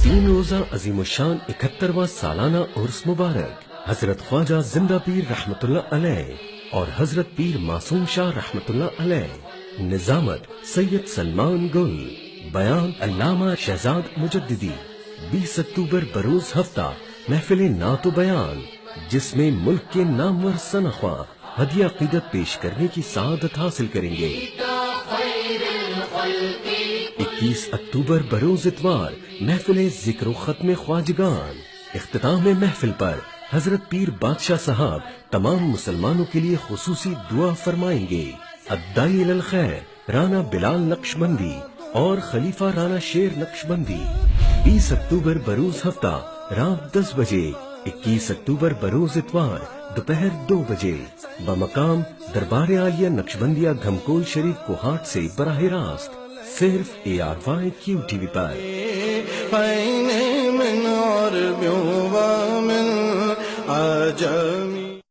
تین روزہ عظیم الشان 71واں سالانہ عرس مبارک حضرت خواجہ زندہ پیر رحمت اللہ علیہ اور حضرت پیر معصوم شاہ رحمت اللہ علیہ، نظامت سید سلمان گل، بیان علامہ شہزاد مجددی۔ 20 اکتوبر بروز ہفتہ محفل نعت و بیان، جس میں ملک کے نامور ثناءخواں ہدیہ عقیدت پیش کرنے کی سعادت حاصل کریں گے۔ 21 اکتوبر بروز اتوار محفل ذکر و ختم خواجگان، اختتام محفل پر حضرت پیر بادشاہ صاحب تمام مسلمانوں کے لیے خصوصی دعا فرمائیں گے۔ الداعی الی الخیر رانا بلال نقشبندی اور خلیفہ رانا شیر نقشبندی۔ 20 اکتوبر بروز ہفتہ رات 10 بجے، 21 اکتوبر بروز اتوار دوپہر 2 بجے، بمقام دربار عالیہ نقشبندیہ گھمکول شریف کوہاٹ سے براہ راست، صرف ARY QTV پر۔ من عرب ومن عجم